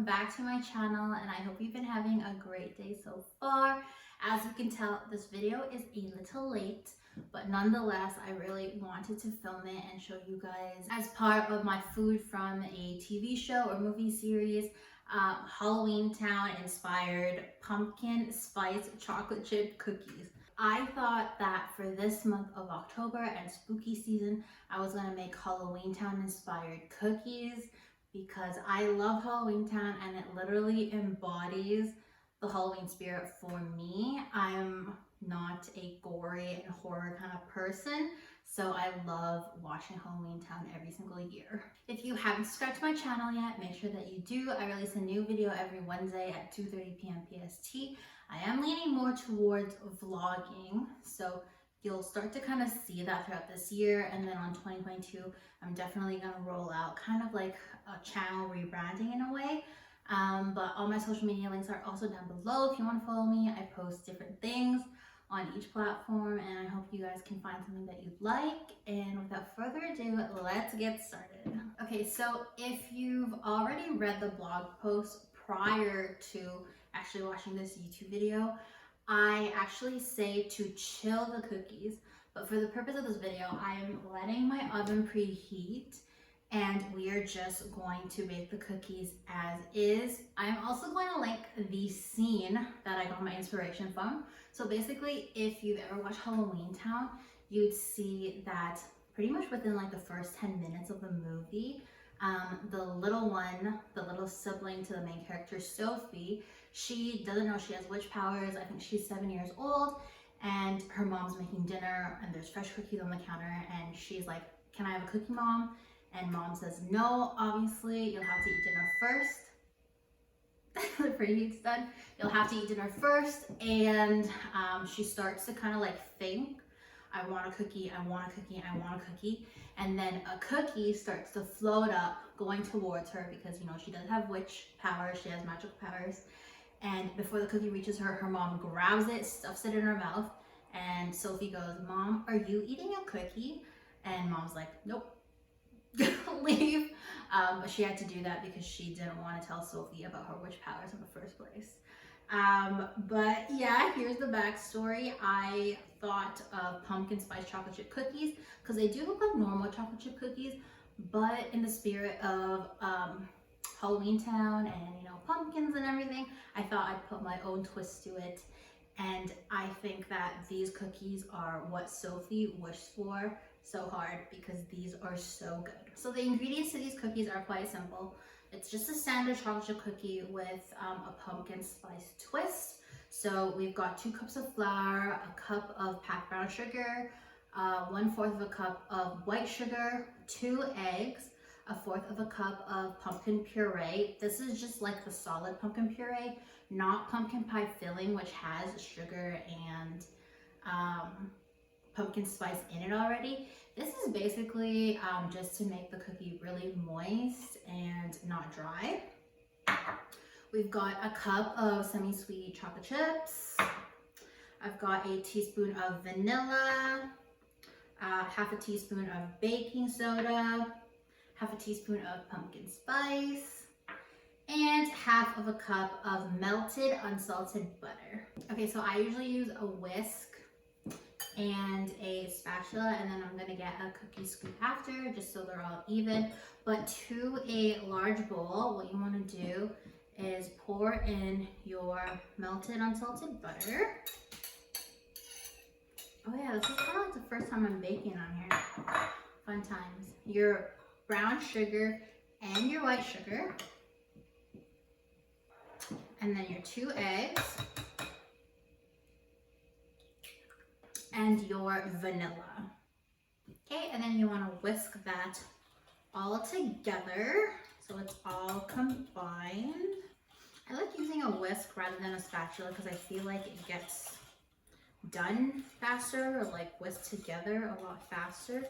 welcome back to my channel, and I hope you've been having a great day so far. As you can tell, this video is a little late, but nonetheless I really wanted to film it and show you guys as part of my food from a TV show or movie series, Halloweentown inspired pumpkin spice chocolate chip cookies. I thought that for this month of October and spooky season, I was going to make Halloweentown inspired cookies because I love Halloweentown and it literally embodies the Halloween spirit for me. I'm not a gory and horror kind of person, so I love watching Halloweentown every single year. If you haven't subscribed to my channel yet, make sure that you do. I release a new video every Wednesday at 2:30 p.m. PST. I am leaning more towards vlogging, so you'll start to kind of see that throughout this year, and then on 2022 I'm definitely going to roll out kind of like a channel rebranding in a way. But all my social media links are also down below if you want to follow me. I post different things on each platform, and I hope you guys can find something that you like. And without further ado, let's get started. Okay, so if you've already read the blog post prior to actually watching this YouTube video, I actually say to chill the cookies, but for the purpose of this video, I am letting my oven preheat and we are just going to bake the cookies as is. I'm also going to link the scene that I got my inspiration from. So basically, if you've ever watched Halloweentown, you'd see that pretty much within like the first 10 minutes of the movie, the little one, the little sibling to the main character, Sophie, she doesn't know she has witch powers. I think she's 7 years old, and her mom's making dinner and there's fresh cookies on the counter, and she's like, "Can I have a cookie, Mom?" And Mom says, "No, obviously, you'll have to eat dinner first." The preheat's done. "You'll have to eat dinner first." And she starts to kind of like think, "I want a cookie, I want a cookie, I want a cookie." And then a cookie starts to float up going towards her because, you know, she does have witch powers, she has magical powers. And before the cookie reaches her, her mom grabs it, stuffs it in her mouth, and Sophie goes, "Mom, are you eating a cookie?" And Mom's like, "Nope." Leave. But she had to do that because she didn't want to tell Sophie about her witch powers in the first place. But yeah, here's the backstory. I thought of pumpkin spice chocolate chip cookies because they do look like normal chocolate chip cookies, but in the spirit of Halloweentown and, you know, pumpkins and everything, I thought I'd put my own twist to it. And I think that these cookies are what Sophie wished for so hard because these are so good. So the ingredients to these cookies are quite simple. It's just a standard chocolate chip cookie with a pumpkin spice twist. So we've got 2 cups of flour, a cup of packed brown sugar, 1/4 of a cup of white sugar, 2 eggs, 1/4 of a cup of pumpkin puree. This is just like the solid pumpkin puree, not pumpkin pie filling, which has sugar and pumpkin spice in it already. This is basically just to make the cookie really moist and not dry. We've got a cup of semi-sweet chocolate chips. I've got a teaspoon of vanilla, 1/2 teaspoon of baking soda, 1/2 teaspoon of pumpkin spice, and 1/2 a cup of melted unsalted butter. Okay, so I usually use a whisk and a spatula, and then I'm gonna get a cookie scoop after just so they're all even. But to a large bowl, what you want to do is pour in your melted unsalted butter. Oh yeah, this is kind of like the first time I'm baking on here. Fun times. Your brown sugar and your white sugar, and then your 2 eggs and your vanilla. Okay, and then you want to whisk that all together so it's all combined. I like using a whisk rather than a spatula because I feel like it gets done faster, or like whisked together a lot faster.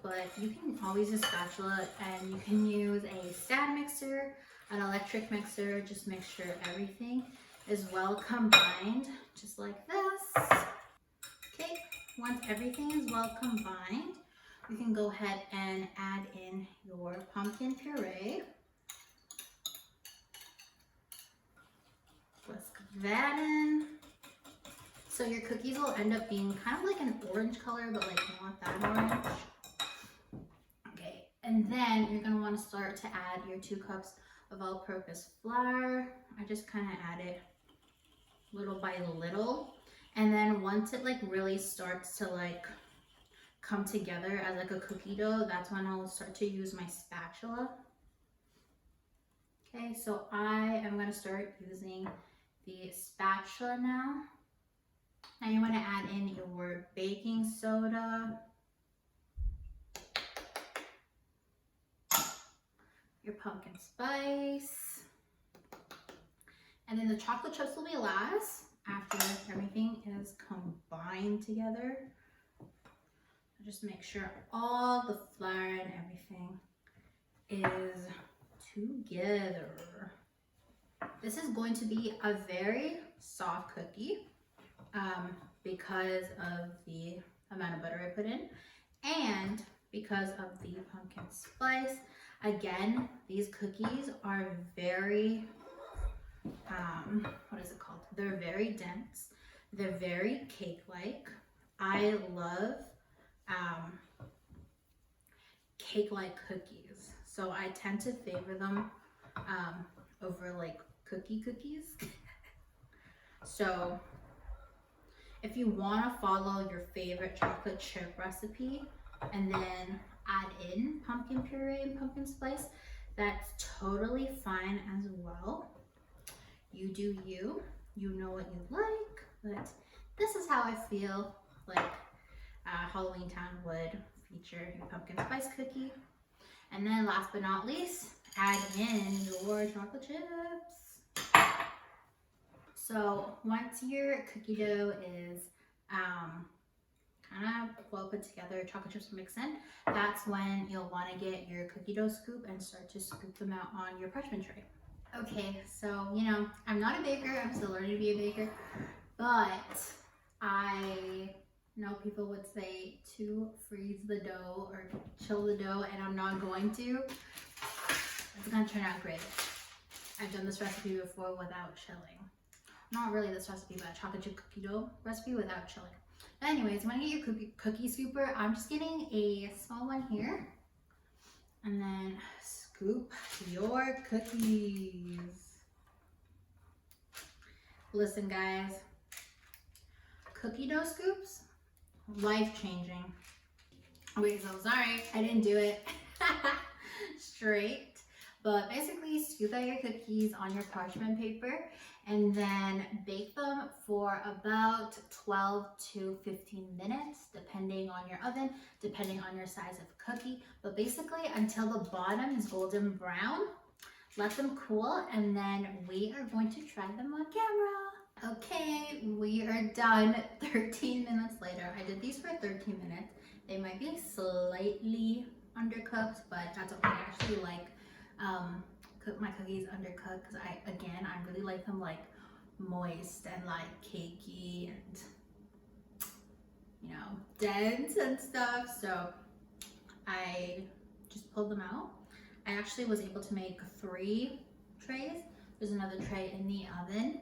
But you can always use a spatula, and you can use a stand mixer, an electric mixer. Just make sure everything is well combined, just like this. Okay, once everything is well combined, you can go ahead and add in your pumpkin puree. cookies will end up being kind of like an orange color, but like not that orange. Okay, and then you're gonna want to start to add your 2 cups of all-purpose flour. I just kind of add it little by little, and then once it like really starts to like come together as like a cookie dough, that's when I'll start to use my spatula. Okay, so I am going to start using the spatula now. Now you want to add in your baking soda, your pumpkin spice, and then the chocolate chips will be last after everything is combined together. Just make sure all the flour and everything is together. This is going to be a very soft cookie because of the amount of butter I put in and because of the pumpkin spice. Again, these cookies are very, what is it called? They're very dense. They're very cake-like. I love cake-like cookies, so I tend to favor them over like cookies. So if you want to follow your favorite chocolate chip recipe and then add in pumpkin puree and pumpkin spice, that's totally fine as well. You do you, you know what you like, but this is how I feel like Halloweentown would feature your pumpkin spice cookie. And then last but not least, add in your chocolate chips. So once your cookie dough is kind of well put together, chocolate chips will mix in, that's when you'll want to get your cookie dough scoop and start to scoop them out on your parchment tray. Okay, so you know, I'm not a baker, I'm still learning to be a baker, but I know people would say to freeze the dough or chill the dough, and I'm not going to. It's gonna turn out great. I've done this recipe before without chilling. Not really this recipe, but a chocolate chip cookie dough recipe without chilling. But anyways, when you get your cookie scooper, I'm just getting a small one here. And then scoop your cookies. Listen guys, cookie dough scoops, life-changing. Wait, so sorry, I didn't do it straight. But basically, scoop out your cookies on your parchment paper and then bake them for about 12 to 15 minutes, depending on your oven, depending on your size of cookie. But basically, until the bottom is golden brown, let them cool, and then we are going to try them on camera. Okay, we are done 13 minutes later. I did these for 13 minutes. They might be slightly undercooked, but that's okay. I actually like cook my cookies undercooked because I really like them like moist and like cakey and, you know, dense and stuff. So I just pulled them out. I actually was able to make 3 trays. There's another tray in the oven.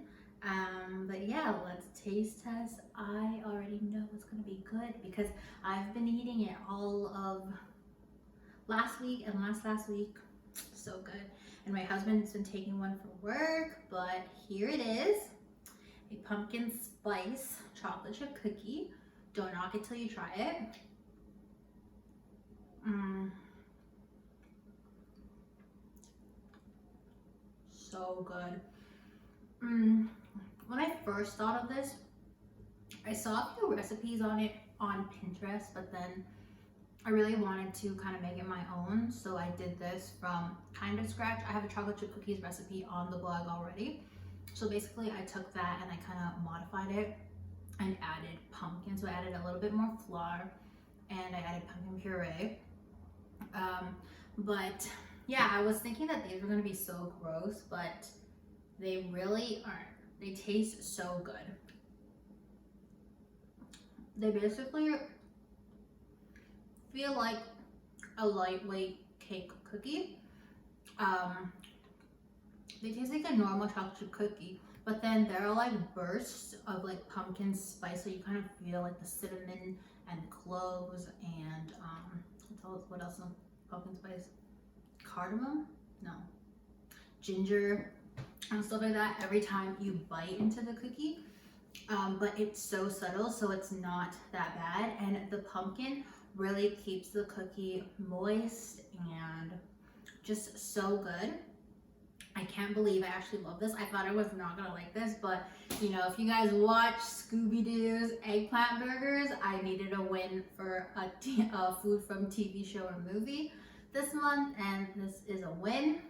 But yeah, let's taste test. I already know it's gonna be good because I've been eating it all of last week and last week. So good. And my husband's been taking one for work, but here it is. A pumpkin spice chocolate chip cookie. Don't knock it till you try it. So good. When I first thought of this, I saw a few recipes on it on Pinterest, but then I really wanted to kind of make it my own, so I did this from kind of scratch. I have a chocolate chip cookies recipe on the blog already. So basically I took that and I kind of modified it and added pumpkin. So I added a little bit more flour and I added pumpkin puree. But yeah, I was thinking that these were going to be so gross, but they really aren't. They taste so good. They basically feel like a lightweight cake cookie. They taste like a normal chocolate chip cookie, but then there are like bursts of like pumpkin spice, so you kind of feel like the cinnamon and cloves and what else? Pumpkin spice, cardamom, no, ginger and stuff like that every time you bite into the cookie. But it's so subtle, so it's not that bad, and the pumpkin really keeps the cookie moist and just so good. I can't believe I actually love this. I thought I was not gonna like this, but you know, if you guys watch Scooby-Doo's eggplant burgers, I needed a win for a food from TV show or movie this month, and this is a win.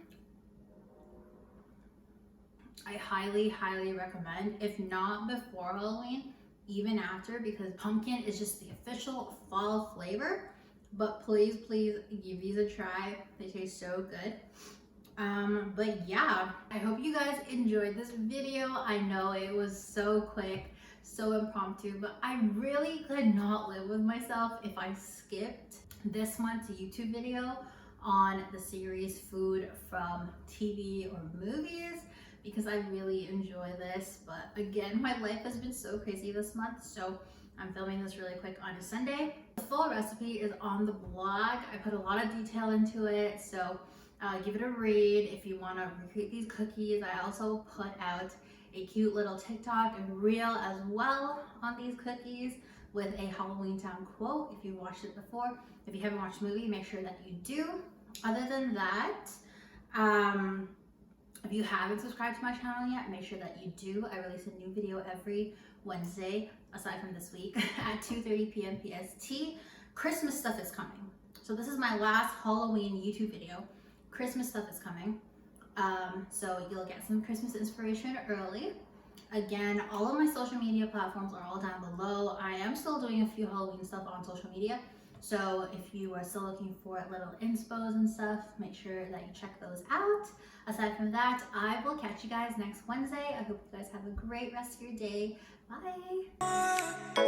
I highly, highly recommend, if not before Halloween, even after, because pumpkin is just the official fall flavor. But please, please give these a try. They taste so good. But yeah, I hope you guys enjoyed this video. I know it was so quick, so impromptu, but I really could not live with myself if I skipped this month's YouTube video on the series Food from TV or Movies, because I really enjoy this. But again, my life has been so crazy this month, so I'm filming this really quick on a Sunday. The full recipe is on the blog. I put a lot of detail into it, so give it a read if you want to recreate these cookies. I also put out a cute little TikTok and reel as well on these cookies with a Halloweentown quote if you watched it before. If you haven't watched the movie, make sure that you do. Other than that, if you haven't subscribed to my channel yet, make sure that you do. I release a new video every Wednesday, aside from this week, at 2:30 p.m. PST. Christmas stuff is coming. So this is my last Halloween YouTube video. Christmas stuff is coming. So you'll get some Christmas inspiration early. Again, all of my social media platforms are all down below. I am still doing a few Halloween stuff on social media. So if you are still looking for little inspos and stuff, make sure that you check those out. Aside from that, I will catch you guys next Wednesday. I hope you guys have a great rest of your day. Bye.